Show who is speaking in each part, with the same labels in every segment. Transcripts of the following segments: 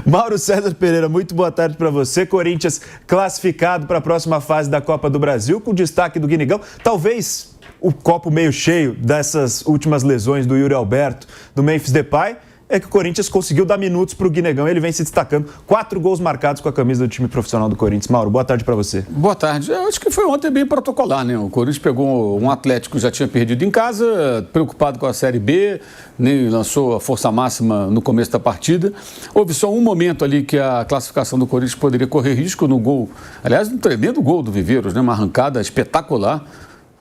Speaker 1: Mauro César Pereira, muito boa tarde para você. Corinthians classificado para a próxima fase da Copa do Brasil, com destaque do Guinigão. Talvez o copo meio cheio dessas últimas lesões do Yuri Alberto, do Memphis Depay, é que o Corinthians conseguiu dar minutos para o Guinegão. Ele vem se destacando. 4 gols marcados com a camisa do time profissional do Corinthians. Mauro, boa tarde para você.
Speaker 2: Boa tarde. Eu acho que foi ontem bem protocolar, né? O Corinthians pegou um Atlético que já tinha perdido em casa, preocupado com a Série B, nem lançou a força máxima no começo da partida. Houve só um momento ali que a classificação do Corinthians poderia correr risco no gol. Aliás, um tremendo gol do Viveiros, né? Uma arrancada espetacular.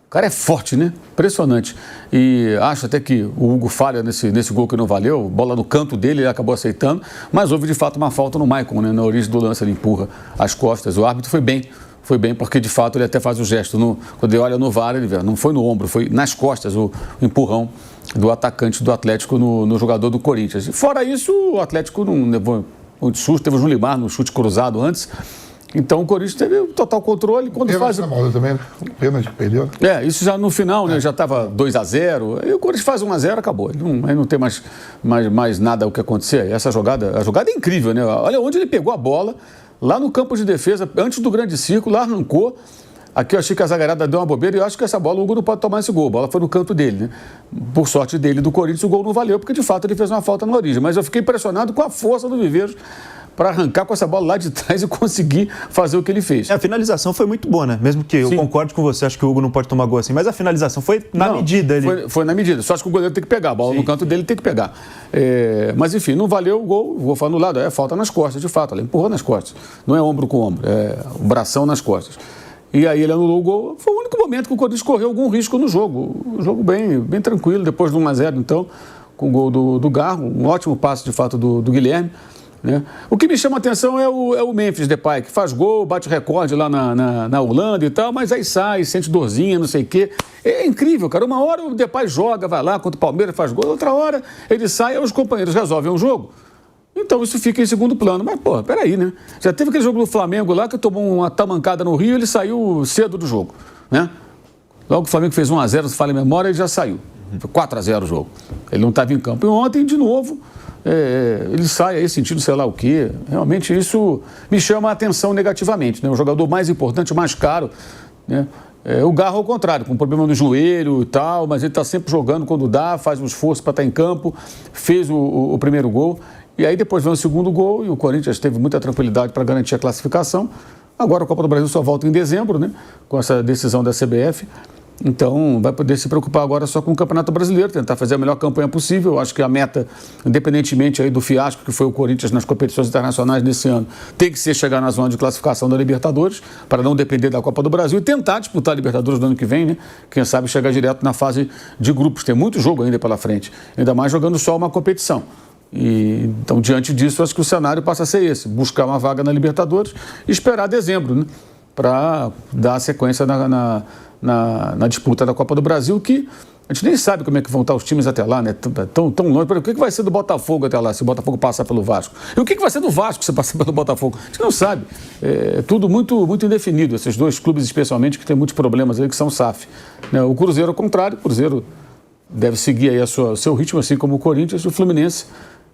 Speaker 2: O cara é forte, né? Impressionante. E acho até que o Hugo falha nesse gol que não valeu, bola no canto dele, ele acabou aceitando, mas houve de fato uma falta no Maicon, né? Na origem do lance, ele empurra as costas. O árbitro foi bem, porque de fato ele até faz o gesto. Quando ele olha no VAR, ele vê, não foi no ombro, foi nas costas o empurrão do atacante do Atlético no jogador do Corinthians. E fora isso, o Atlético não levou muito susto, teve o Julimar no chute cruzado antes. Então o Corinthians teve total controle. Quando faz
Speaker 3: na moda também, pênalti que perdeu.
Speaker 2: Isso já no final, né? Já estava 2-0. Aí o Corinthians faz 1-0, acabou. Aí não tem mais nada o que acontecer. Essa jogada, a jogada é incrível, né? Olha onde ele pegou a bola, lá no campo de defesa, antes do grande círculo, lá arrancou. Aqui eu achei que a zagueirada deu uma bobeira e eu acho que essa bola o Hugo não pode tomar esse gol. A bola foi no canto dele, né? Por sorte dele, do Corinthians, o gol não valeu, porque de fato ele fez uma falta na origem. Mas eu fiquei impressionado com a força do Viveiros para arrancar com essa bola lá de trás e conseguir fazer o que ele fez.
Speaker 1: A finalização foi muito boa, né? Mesmo que eu concorde com você, acho que o Hugo não pode tomar gol assim, mas a finalização foi na medida ali.
Speaker 2: Foi na medida, só acho que o goleiro tem que pegar, a bola no canto dele tem que pegar. Mas enfim, não valeu o gol foi anulado, falta nas costas, de fato, ela empurrou nas costas. Não é ombro com ombro, é o bração nas costas. E aí ele anulou o gol, foi o único momento que o Corinthians correu algum risco no jogo. O jogo bem tranquilo, depois do 1-0 então, com o gol do Garro, um ótimo passe de fato do Guilherme. Né? O que me chama a atenção é o Memphis Depay, que faz gol, bate recorde lá na Holanda e tal, mas aí sai, sente dorzinha, não sei o quê. É incrível, cara. Uma hora o Depay joga, vai lá contra o Palmeiras, faz gol, outra hora ele sai e os companheiros resolvem um jogo. Então isso fica em segundo plano. Mas, pô, peraí, né? Já teve aquele jogo do Flamengo lá que tomou uma tamancada no Rio e ele saiu cedo do jogo, né? Logo o Flamengo fez 1-0, se fala em memória, ele já saiu. Foi 4-0 o jogo. Ele não estava em campo. E ontem, de novo, ele sai aí sentindo sei lá o quê. Realmente isso me chama a atenção negativamente, né? O jogador mais importante, mais caro, né? O Garro ao contrário, com problema no joelho e tal, mas ele está sempre jogando quando dá, faz um esforço para estar em campo, fez o primeiro gol. E aí depois vem o segundo gol e o Corinthians teve muita tranquilidade para garantir a classificação. Agora a Copa do Brasil só volta em dezembro, né? Com essa decisão da CBF. Então vai poder se preocupar agora só com o Campeonato Brasileiro, tentar fazer a melhor campanha possível. Eu acho que a meta, independentemente aí do fiasco que foi o Corinthians nas competições internacionais nesse ano, tem que ser chegar na zona de classificação da Libertadores, para não depender da Copa do Brasil e tentar disputar a Libertadores no ano que vem, né? Quem sabe chegar direto na fase de grupos. Tem muito jogo ainda pela frente, ainda mais jogando só uma competição. Então, diante disso, acho que o cenário passa a ser esse: buscar uma vaga na Libertadores e esperar dezembro, né, para dar sequência na disputa da Copa do Brasil, que a gente nem sabe como é que vão estar os times até lá, né? Tão longe. O que vai ser do Botafogo até lá, se o Botafogo passar pelo Vasco? E o que vai ser do Vasco se passar pelo Botafogo? A gente não sabe. É tudo muito indefinido. Esses dois clubes, especialmente, que têm muitos problemas aí, que são SAF. O Cruzeiro, ao contrário, o Cruzeiro deve seguir aí o seu ritmo, assim como o Corinthians e o Fluminense,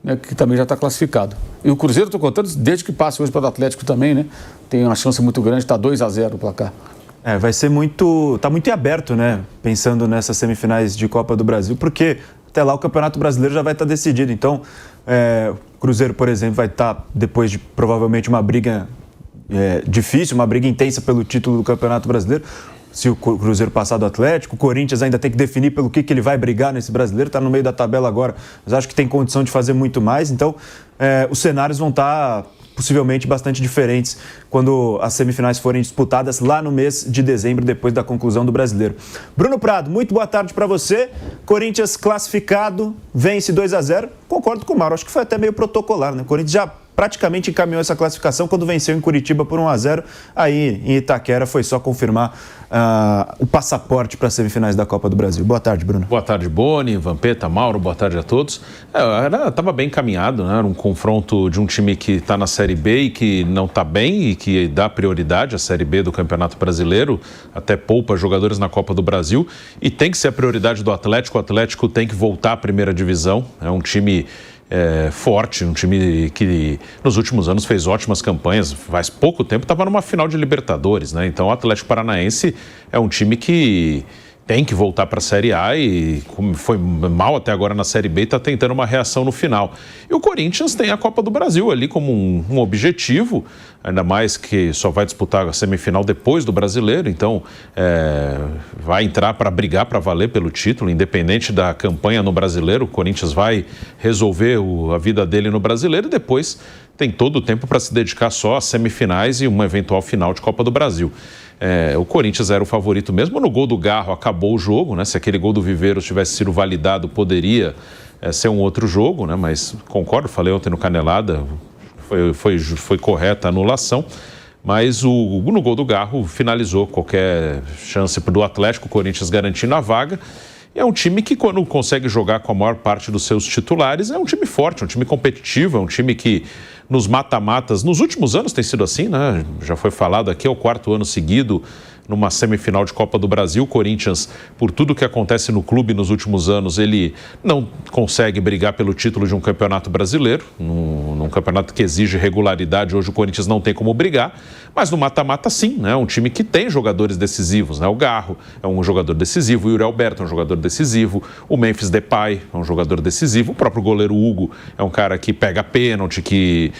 Speaker 2: né, que também já está classificado. E o Cruzeiro, estou contando, desde que passe hoje para o Atlético também, né? Tem uma chance muito grande, está 2-0 o placar.
Speaker 1: Vai ser muito... Está muito em aberto, né? Pensando nessas semifinais de Copa do Brasil, porque até lá o Campeonato Brasileiro já vai estar decidido. Então, o Cruzeiro, por exemplo, vai estar, depois de provavelmente uma briga difícil, uma briga intensa pelo título do Campeonato Brasileiro. Se o Cruzeiro passar do Atlético, o Corinthians ainda tem que definir pelo que ele vai brigar nesse brasileiro, está no meio da tabela agora, mas acho que tem condição de fazer muito mais. Então, os cenários vão estar possivelmente bastante diferentes quando as semifinais forem disputadas lá no mês de dezembro, depois da conclusão do Brasileiro. Bruno Prado, muito boa tarde para você. Corinthians classificado, vence 2-0. Concordo com o Mauro, acho que foi até meio protocolar, né? O Corinthians já praticamente encaminhou essa classificação quando venceu em Curitiba por 1-0. Aí, em Itaquera, foi só confirmar o passaporte para as semifinais da Copa do Brasil. Boa tarde, Bruno.
Speaker 4: Boa tarde, Boni, Vampeta, Mauro, boa tarde a todos. Estava bem encaminhado, né? Era um confronto de um time que está na Série B e que não está bem e que dá prioridade à Série B do Campeonato Brasileiro, até poupa jogadores na Copa do Brasil, e tem que ser a prioridade do Atlético. O Atlético tem que voltar à primeira divisão, é um time forte, um time que nos últimos anos fez ótimas campanhas, faz pouco tempo estava numa final de Libertadores, né? Então o Atlético Paranaense é um time que tem que voltar para a Série A e, como foi mal até agora na Série B, está tentando uma reação no final. E o Corinthians tem a Copa do Brasil ali como um objetivo, ainda mais que só vai disputar a semifinal depois do Brasileiro, então vai entrar para brigar para valer pelo título, independente da campanha no Brasileiro. O Corinthians vai resolver a vida dele no Brasileiro e depois tem todo o tempo para se dedicar só às semifinais e uma eventual final de Copa do Brasil. O Corinthians era o favorito mesmo. No gol do Garro acabou o jogo, né? Se aquele gol do Viveiros tivesse sido validado, poderia ser um outro jogo, né? Mas concordo, falei ontem no Canelada, foi correta a anulação. Mas no gol do Garro finalizou qualquer chance do Atlético, o Corinthians garantindo a vaga. É um time que, quando consegue jogar com a maior parte dos seus titulares, é um time forte, é um time competitivo, é um time que nos mata-matas, nos últimos anos tem sido assim, né? Já foi falado aqui, é o 4º ano seguido numa semifinal de Copa do Brasil. O Corinthians, por tudo que acontece no clube nos últimos anos, ele não consegue brigar pelo título de um campeonato brasileiro, num campeonato que exige regularidade. Hoje o Corinthians não tem como brigar, mas no mata-mata sim, né? Um time que tem jogadores decisivos, né? O Garro é um jogador decisivo, o Yuri Alberto é um jogador decisivo, o Memphis Depay é um jogador decisivo, o próprio goleiro Hugo é um cara que pega pênalti, que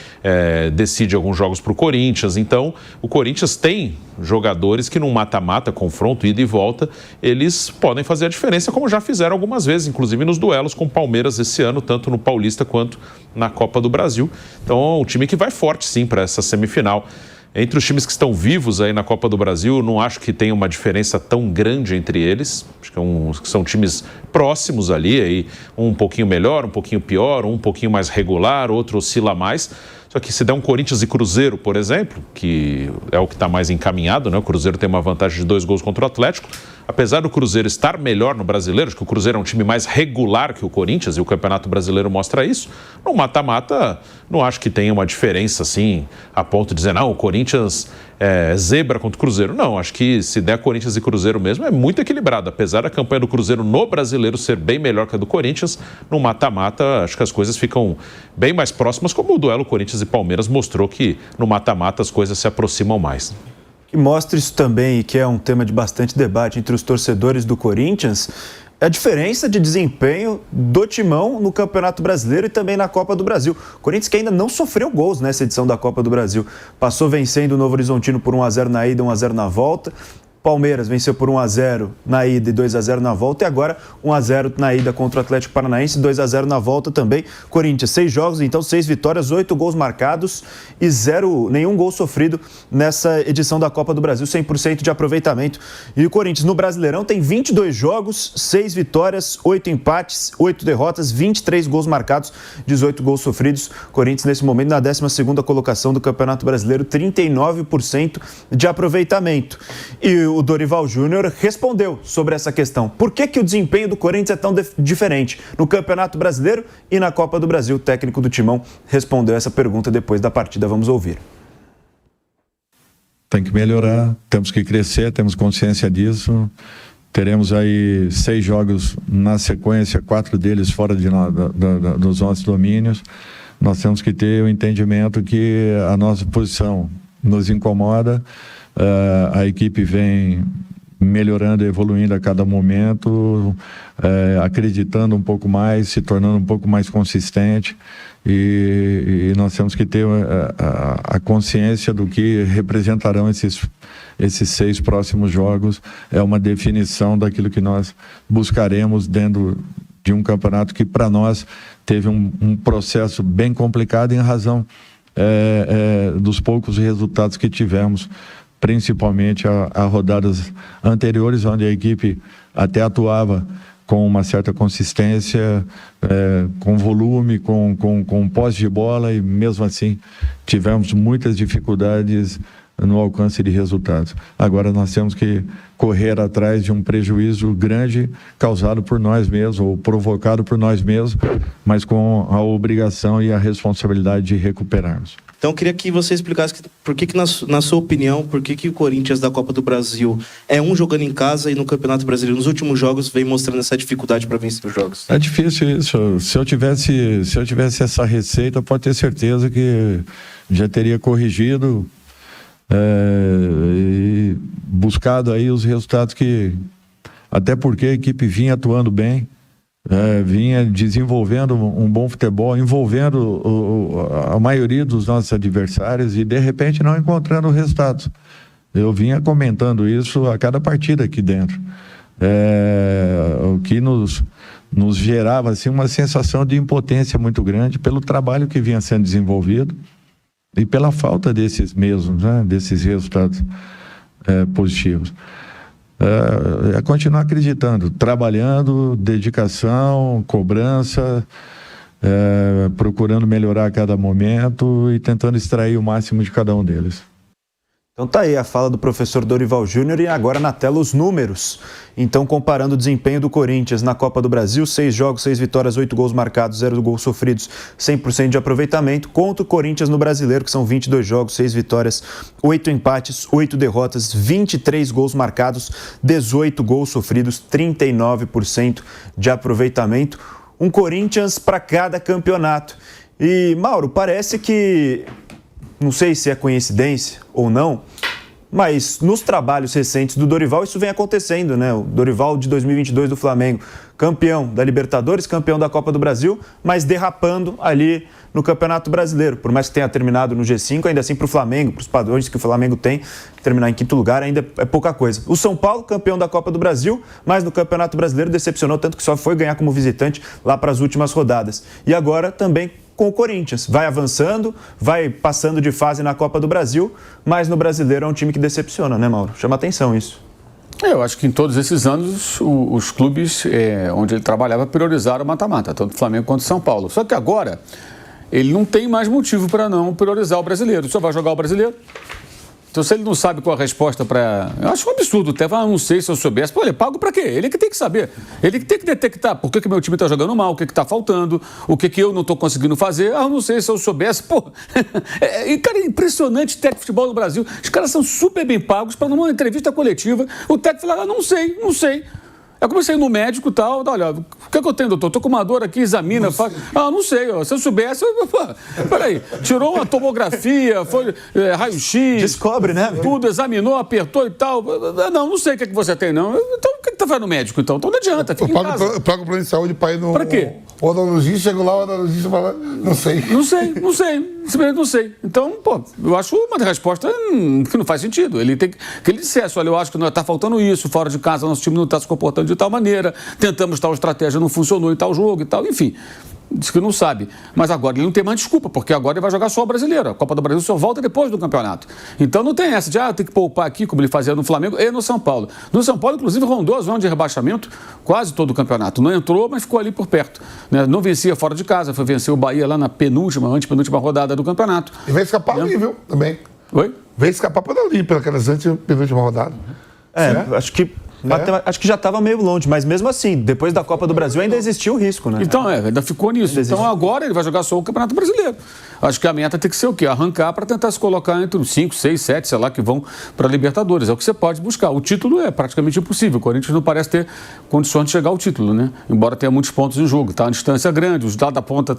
Speaker 4: decide alguns jogos para o Corinthians. Então o Corinthians tem jogadores que num mata-mata, confronto, ida e volta, eles podem fazer a diferença, como já fizeram algumas vezes, inclusive nos duelos com o Palmeiras esse ano, tanto no Paulista quanto na Copa do Brasil. Então é um time que vai forte sim para essa semifinal. Entre os times que estão vivos aí na Copa do Brasil, não acho que tenha uma diferença tão grande entre eles. Acho que são times próximos ali, aí, um pouquinho melhor, um pouquinho pior, um pouquinho mais regular, outro oscila mais. Só que se der um Corinthians e Cruzeiro, por exemplo, que é o que está mais encaminhado, né? O Cruzeiro tem uma vantagem de 2 gols contra o Atlético. Apesar do Cruzeiro estar melhor no Brasileiro, acho que o Cruzeiro é um time mais regular que o Corinthians, e o Campeonato Brasileiro mostra isso. No mata-mata, não acho que tenha uma diferença assim, a ponto de dizer, não, o Corinthians é zebra contra o Cruzeiro. Não, acho que se der Corinthians e Cruzeiro mesmo, é muito equilibrado. Apesar da campanha do Cruzeiro no Brasileiro ser bem melhor que a do Corinthians, no mata-mata, acho que as coisas ficam bem mais próximas, como o duelo Corinthians e Palmeiras mostrou que no mata-mata as coisas se aproximam mais.
Speaker 1: Que mostra isso também, e que é um tema de bastante debate entre os torcedores do Corinthians, é a diferença de desempenho do Timão no Campeonato Brasileiro e também na Copa do Brasil. O Corinthians que ainda não sofreu gols nessa edição da Copa do Brasil. Passou vencendo o Novo Horizontino por 1-0 na ida, 1-0 na volta. Palmeiras venceu por 1-0 na ida e 2-0 na volta, e agora 1-0 na ida contra o Atlético Paranaense, 2-0 na volta também. Corinthians, 6 jogos, então 6 vitórias, 8 gols marcados e nenhum gol sofrido nessa edição da Copa do Brasil, 100% de aproveitamento. E o Corinthians no Brasileirão tem 22 jogos, 6 vitórias, 8 empates, 8 derrotas, 23 gols marcados, 18 gols sofridos. Corinthians nesse momento na 12ª colocação do Campeonato Brasileiro, 39% de aproveitamento. E o Dorival Júnior respondeu sobre essa questão. Por que o desempenho do Corinthians é tão diferente no Campeonato Brasileiro e na Copa do Brasil? O técnico do Timão respondeu essa pergunta depois da partida. Vamos ouvir.
Speaker 5: Tem que melhorar, temos que crescer, temos consciência disso. Teremos aí 6 jogos na sequência, 4 deles fora dos nossos domínios. Nós temos que ter o entendimento que a nossa posição nos incomoda. A equipe vem melhorando e evoluindo a cada momento, acreditando um pouco mais, se tornando um pouco mais consistente, e nós temos que ter a consciência do que representarão esses 6 próximos jogos. É uma definição daquilo que nós buscaremos dentro de um campeonato que para nós teve um processo bem complicado em razão dos poucos resultados que tivemos, principalmente a rodadas anteriores, onde a equipe até atuava com uma certa consistência, com volume, com posse de bola, e mesmo assim tivemos muitas dificuldades no alcance de resultados. Agora nós temos que correr atrás de um prejuízo grande causado por nós mesmos, ou provocado por nós mesmos, mas com a obrigação e a responsabilidade de recuperarmos.
Speaker 6: Então eu queria que você explicasse por que na sua opinião, por que o Corinthians da Copa do Brasil é jogando em casa e no Campeonato Brasileiro, nos últimos jogos, vem mostrando essa dificuldade para vencer os jogos?
Speaker 5: É difícil isso. Se eu tivesse essa receita, pode ter certeza que já teria corrigido e buscado aí os resultados até porque a equipe vinha atuando bem, vinha desenvolvendo um bom futebol, envolvendo a maioria dos nossos adversários e de repente não encontrando resultados. Eu vinha comentando isso a cada partida aqui dentro. O que nos gerava assim, uma sensação de impotência muito grande pelo trabalho que vinha sendo desenvolvido e pela falta desses mesmos, desses resultados positivos. Continuar acreditando, trabalhando, dedicação, cobrança, procurando melhorar a cada momento e tentando extrair o máximo de cada um deles.
Speaker 1: Então tá aí a fala do professor Dorival Júnior e agora na tela os números. Então, comparando o desempenho do Corinthians na Copa do Brasil, 6 jogos, 6 vitórias, 8 gols marcados, 0 gols sofridos, 100% de aproveitamento, contra o Corinthians no Brasileiro, que são 22 jogos, 6 vitórias, 8 empates, 8 derrotas, 23 gols marcados, 18 gols sofridos, 39% de aproveitamento. Um Corinthians para cada campeonato. E, Mauro, parece que... não sei se é coincidência ou não, mas nos trabalhos recentes do Dorival isso vem acontecendo, né? O Dorival de 2022 do Flamengo, campeão da Libertadores, campeão da Copa do Brasil, mas derrapando ali no Campeonato Brasileiro. Por mais que tenha terminado no G5, ainda assim para o Flamengo, para os padrões que o Flamengo tem, terminar em quinto lugar ainda é pouca coisa. O São Paulo, campeão da Copa do Brasil, mas no Campeonato Brasileiro decepcionou tanto que só foi ganhar como visitante lá para as últimas rodadas. E agora também com o Corinthians. Vai avançando, vai passando de fase na Copa do Brasil, mas no Brasileiro é um time que decepciona, né, Mauro? Chama atenção isso.
Speaker 2: Eu acho que em todos esses anos os clubes onde ele trabalhava priorizaram o mata-mata, tanto o Flamengo quanto o São Paulo. Só que agora ele não tem mais motivo para não priorizar o brasileiro. Só vai jogar o brasileiro. Então, se ele não sabe qual a resposta para... Eu acho um absurdo. Até não sei se eu soubesse. Pô, ele pago para quê? Ele que tem que saber. Ele que tem que detectar por que meu time está jogando mal, o que está faltando, o que eu não estou conseguindo fazer. Eu não sei se eu soubesse. Pô, cara, é impressionante o técnico de futebol no Brasil. Os caras são super bem pagos para numa entrevista coletiva. O técnico fala, não sei. Eu comecei no médico e tal, olha, o que eu tenho, doutor? Estou com uma dor aqui, examina, faz... não sei, se eu soubesse, peraí, tirou uma tomografia, foi raio-x...
Speaker 1: Descobre, né?
Speaker 2: Tudo, examinou, apertou e tal. Não sei o que você tem, não. Então, o que tá fazendo no médico, então? Então não adianta, fica em casa.
Speaker 3: Eu pago o plano de saúde para ir no...
Speaker 2: Pra quê?
Speaker 3: O odontologista, chego lá, o odontologista fala, não sei. Não sei. Então, eu acho uma resposta que não faz sentido. Ele tem que ele dissesse, olha, eu acho que está faltando isso, fora de casa, nosso time não está se comportando de tal maneira, tentamos tal estratégia, não funcionou em tal jogo e tal, enfim. Diz que não sabe. Mas agora ele não tem mais desculpa, porque agora ele vai jogar só o brasileiro. A Copa do Brasil só volta depois do campeonato. Então não tem essa de, tem que poupar aqui, como ele fazia no Flamengo e no São Paulo. No São Paulo, inclusive, rondou a zona de rebaixamento quase todo o campeonato. Não entrou, mas ficou ali por perto. Né? Não vencia fora de casa, foi vencer o Bahia lá na antepenúltima rodada do campeonato. E vai escapar ali, viu? Também.
Speaker 2: Oi?
Speaker 3: Vai escapar por ali, pelas antepenúltima rodada.
Speaker 1: Acho que... Acho que já estava meio longe, mas mesmo assim, depois da Copa do Brasil ainda existiu o risco, né?
Speaker 2: Então, ainda ficou nisso. Então agora ele vai jogar só o Campeonato Brasileiro. Acho que a meta tem que ser o quê? Arrancar para tentar se colocar entre os 5, 6, 7, sei lá, que vão para a Libertadores. É o que você pode buscar. O título é praticamente impossível. O Corinthians não parece ter condições de chegar ao título, né? Embora tenha muitos pontos em jogo. Está uma distância grande, os lados da ponta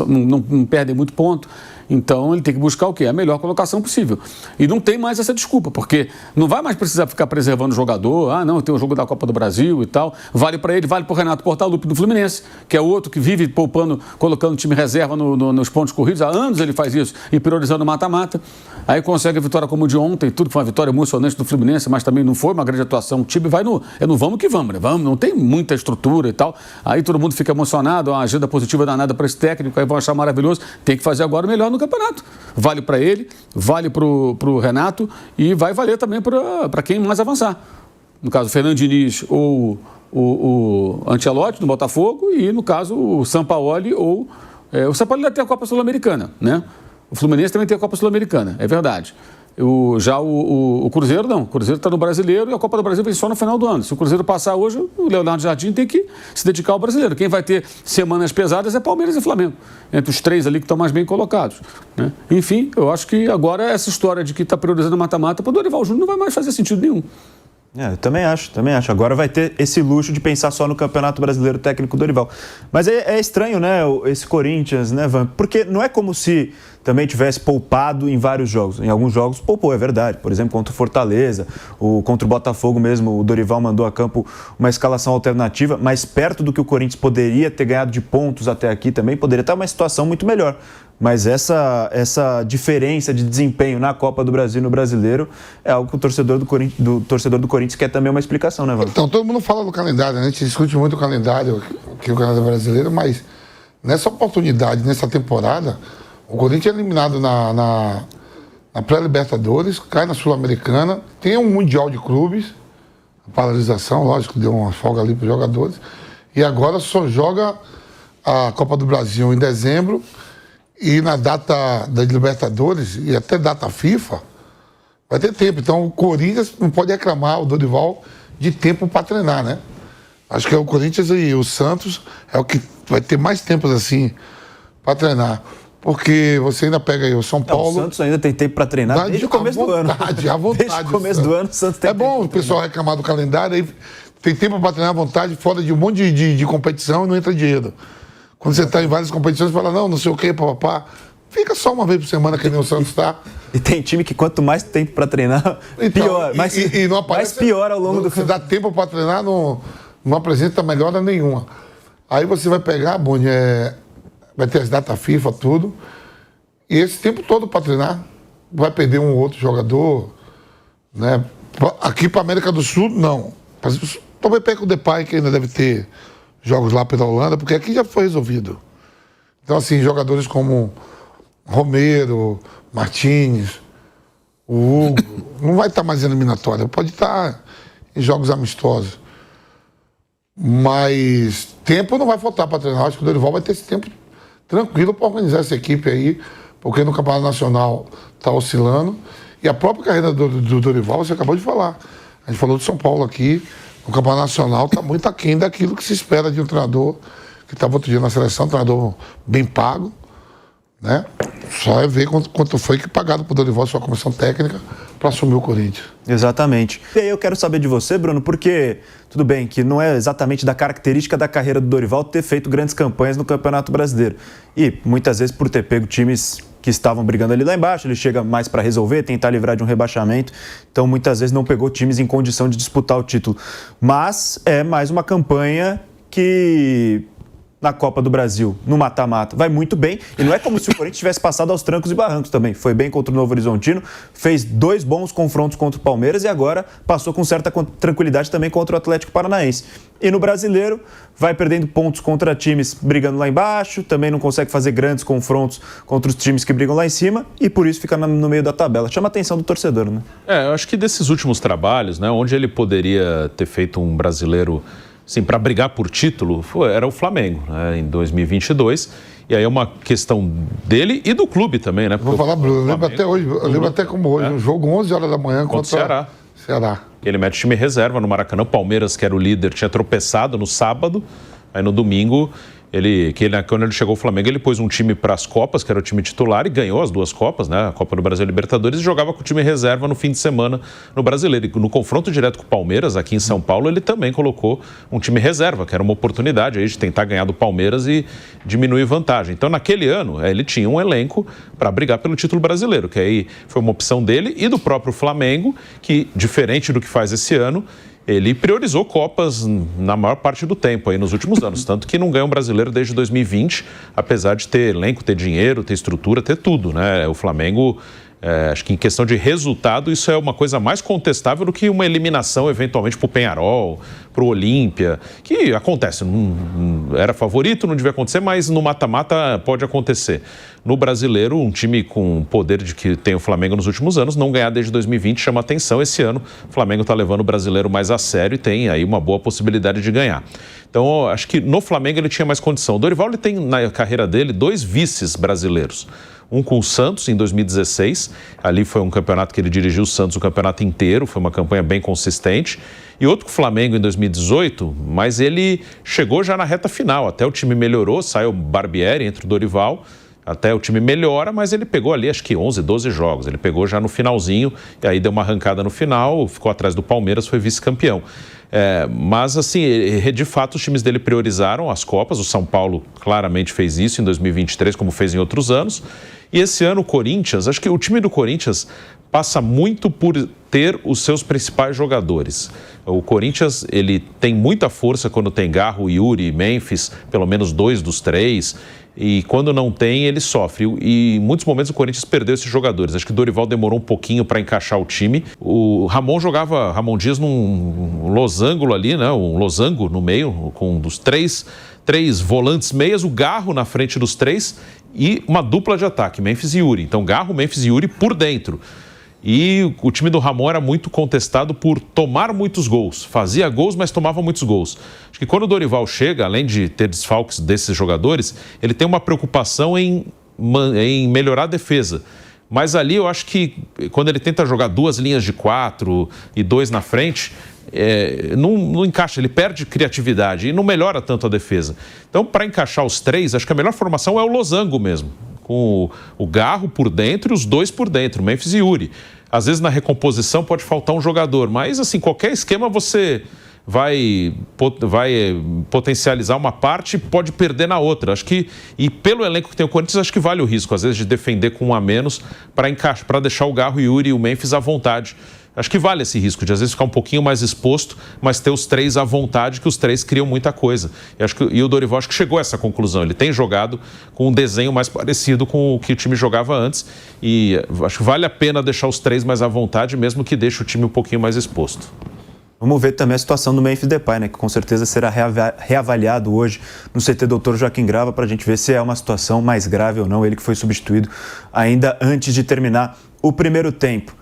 Speaker 2: não perdem muito ponto. Então ele tem que buscar o quê? A melhor colocação possível. E não tem mais essa desculpa, porque não vai mais precisar ficar preservando o jogador. Não, tem o jogo da Copa do Brasil e tal. Vale para ele, vale para o Renato Portaluppi do Fluminense, que é outro que vive poupando, colocando time reserva nos pontos corridos. Há anos ele faz isso e priorizando o mata-mata. Aí consegue a vitória como de ontem, tudo que foi uma vitória emocionante do Fluminense, mas também não foi uma grande atuação. O time vai no vamos que vamos, né? Vamos, não tem muita estrutura e tal. Aí todo mundo fica emocionado, uma agenda positiva danada para esse técnico, aí vão achar maravilhoso. Tem que fazer agora o melhor no campeonato. Vale para ele, vale para o Renato e vai valer também para quem mais avançar. No caso, o Fernando Diniz ou o Ancelotti do Botafogo e, no caso, o Sampaoli ou... o Sampaoli ainda tem a Copa Sul-Americana, né? O Fluminense também tem a Copa Sul-Americana, é verdade. Já o Cruzeiro não. O Cruzeiro está no Brasileiro e a Copa do Brasil vem só no final do ano. Se o Cruzeiro passar hoje, o Leonardo Jardim tem que se dedicar ao Brasileiro. Quem vai ter semanas pesadas é Palmeiras e Flamengo, entre os 3 ali que estão mais bem colocados, né? Enfim, eu acho que agora essa história de que está priorizando mata-mata para o Dorival Júnior não vai mais fazer sentido nenhum.
Speaker 1: Eu também acho. Agora vai ter esse luxo de pensar só no Campeonato Brasileiro técnico Dorival. Mas é estranho, né, esse Corinthians, né, Van? Porque não é como se também tivesse poupado em vários jogos. Em alguns jogos poupou, é verdade. Por exemplo, contra o Fortaleza, contra o Botafogo mesmo, o Dorival mandou a campo uma escalação alternativa, mas perto do que o Corinthians poderia ter ganhado de pontos até aqui também, poderia estar uma situação muito melhor. Mas essa diferença de desempenho na Copa do Brasil e no Brasileiro é algo que o torcedor do Corinthians quer também uma explicação, né, Wagner?
Speaker 7: Então, todo mundo fala do calendário, né? A gente discute muito o calendário, que é o calendário brasileiro, mas nessa oportunidade, nessa temporada, o Corinthians é eliminado na pré-Libertadores, cai na Sul-Americana, tem um Mundial de Clubes, a paralisação, lógico, deu uma folga ali para os jogadores, e agora só joga a Copa do Brasil em dezembro. E na data das Libertadores e até data FIFA, vai ter tempo. Então o Corinthians não pode reclamar o Dorival de tempo para treinar, né? Acho que é o Corinthians e o Santos é o que vai ter mais tempo assim para treinar. Porque você ainda pega aí o São Paulo...
Speaker 1: O Santos ainda tem tempo para treinar desde o começo do ano.
Speaker 7: À vontade.
Speaker 1: Desde o começo do ano o Santos tem tempo.
Speaker 7: É bom o pessoal reclamar do calendário, aí tem tempo para treinar à vontade, fora de um monte de competição e não entra dinheiro. Quando você está em várias competições, fala, não sei o quê, papapá. Fica só uma vez por semana que nem o Santos está.
Speaker 1: E tem time que quanto mais tempo para treinar,
Speaker 7: então,
Speaker 1: pior.
Speaker 7: E não aparece,
Speaker 1: mais pior ao longo do
Speaker 7: campo. Se dá tempo para treinar, não apresenta melhora nenhuma. Aí você vai pegar, Boni, vai ter as datas FIFA, tudo. E esse tempo todo para treinar, vai perder um ou outro jogador, né? Aqui para América do Sul, não. Talvez pegue o Depay, que ainda deve ter jogos lá pela Holanda, porque aqui já foi resolvido. Então, assim, jogadores como Romero, Martínez, o Hugo, não vai estar mais em eliminatória, pode estar em jogos amistosos. Mas tempo não vai faltar para treinar. Acho que o Dorival vai ter esse tempo tranquilo para organizar essa equipe aí, porque no Campeonato Nacional está oscilando. E a própria carreira do Dorival, você acabou de falar. A gente falou de São Paulo aqui. O Campeonato Nacional está muito aquém daquilo que se espera de um treinador que estava outro dia na seleção, um treinador bem pago, né? Só é ver quanto foi que pagado por Dorival sua comissão técnica para assumir o Corinthians.
Speaker 1: Exatamente. E aí eu quero saber de você, Bruno, porque tudo bem que não é exatamente da característica da carreira do Dorival ter feito grandes campanhas no Campeonato Brasileiro. E muitas vezes por ter pego times que estavam brigando ali lá embaixo, ele chega mais para resolver, tentar livrar de um rebaixamento. Então, muitas vezes não pegou times em condição de disputar o título. Mas é mais uma campanha que, na Copa do Brasil, no mata-mata, vai muito bem. E não é como se o Corinthians tivesse passado aos trancos e barrancos também. Foi bem contra o Novo Horizontino, fez 2 bons confrontos contra o Palmeiras e agora passou com certa tranquilidade também contra o Atlético Paranaense. E no Brasileiro, vai perdendo pontos contra times brigando lá embaixo, também não consegue fazer grandes confrontos contra os times que brigam lá em cima e por isso fica no meio da tabela. Chama a atenção do torcedor, né?
Speaker 4: Eu acho que desses últimos trabalhos, né, onde ele poderia ter feito um brasileiro, assim, para brigar por título, era o Flamengo, né, em 2022. E aí é uma questão dele e do clube também, né?
Speaker 7: Vou falar, Bruno, eu lembro até hoje, eu lembro até como hoje, um jogo 11 horas da manhã contra o Ceará.
Speaker 4: Ele mete time reserva no Maracanã. O Palmeiras, que era o líder, tinha tropeçado no sábado. Aí no domingo, quando ele chegou ao Flamengo, ele pôs um time para as Copas, que era o time titular, e ganhou as 2 Copas, né? A Copa do Brasil e a Libertadores, e jogava com o time reserva no fim de semana no Brasileiro. E no confronto direto com o Palmeiras, aqui em São Paulo, ele também colocou um time reserva, que era uma oportunidade aí de tentar ganhar do Palmeiras e diminuir vantagem. Então, naquele ano, ele tinha um elenco para brigar pelo título brasileiro, que aí foi uma opção dele e do próprio Flamengo, que, diferente do que faz esse ano, ele priorizou Copas na maior parte do tempo aí nos últimos anos, tanto que não ganha um brasileiro desde 2020, apesar de ter elenco, ter dinheiro, ter estrutura, ter tudo, né? O Flamengo, acho que em questão de resultado, isso é uma coisa mais contestável do que uma eliminação eventualmente para o Peñarol, para o Olímpia, que acontece, não era favorito, não devia acontecer, mas no mata-mata pode acontecer. No brasileiro, um time com o poder de que tem o Flamengo nos últimos anos, não ganhar desde 2020 chama atenção. Esse ano, o Flamengo está levando o brasileiro mais a sério e tem aí uma boa possibilidade de ganhar. Então, acho que no Flamengo ele tinha mais condição. O Dorival ele tem na carreira dele 2 vices brasileiros. Um com o Santos em 2016, ali foi um campeonato que ele dirigiu o Santos o campeonato inteiro, foi uma campanha bem consistente. E outro com o Flamengo em 2018, mas ele chegou já na reta final, até o time melhorou, saiu o Barbieri, entra o Dorival, até o time melhora, mas ele pegou ali acho que 11, 12 jogos, ele pegou já no finalzinho, e aí deu uma arrancada no final, ficou atrás do Palmeiras, foi vice-campeão. Mas assim, de fato os times dele priorizaram as Copas, o São Paulo claramente fez isso em 2023, como fez em outros anos, e esse ano o Corinthians, acho que o time do Corinthians passa muito por ter os seus principais jogadores. O Corinthians, ele tem muita força quando tem Garro, Yuri, Memphis, pelo menos 2 dos 3, e quando não tem, ele sofre. E em muitos momentos o Corinthians perdeu esses jogadores. Acho que o Dorival demorou um pouquinho para encaixar o time. O Ramon Dias num losango ali, né? Um losango no meio, com dos três volantes meias, o Garro na frente dos 3 e uma dupla de ataque, Memphis e Yuri. Então Garro, Memphis e Yuri por dentro. E o time do Ramon era muito contestado por tomar muitos gols. Fazia gols, mas tomava muitos gols. Acho que quando o Dorival chega, além de ter desfalques desses jogadores, ele tem uma preocupação em melhorar a defesa. Mas ali eu acho que quando ele tenta jogar 2 linhas de 4 e 2 na frente, não encaixa, ele perde criatividade e não melhora tanto a defesa. Então, para encaixar os 3, acho que a melhor formação é o losango mesmo, com o Garro por dentro e os 2 por dentro, Memphis e Yuri. Às vezes na recomposição pode faltar um jogador, mas assim, qualquer esquema você vai potencializar uma parte e pode perder na outra. Acho que, e pelo elenco que tem o Corinthians, acho que vale o risco, às vezes, de defender com 1 a menos para deixar o Garro, o Yuri e o Memphis à vontade. Acho que vale esse risco de, às vezes, ficar um pouquinho mais exposto, mas ter os 3 à vontade, que os 3 criam muita coisa. E o Dorival acho que chegou a essa conclusão. Ele tem jogado com um desenho mais parecido com o que o time jogava antes. E acho que vale a pena deixar os 3 mais à vontade, mesmo que deixe o time um pouquinho mais exposto.
Speaker 1: Vamos ver também a situação do Memphis Depay, né, que com certeza será reavaliado hoje no CT Dr. Joaquim Grava, para a gente ver se é uma situação mais grave ou não, ele que foi substituído ainda antes de terminar o primeiro tempo.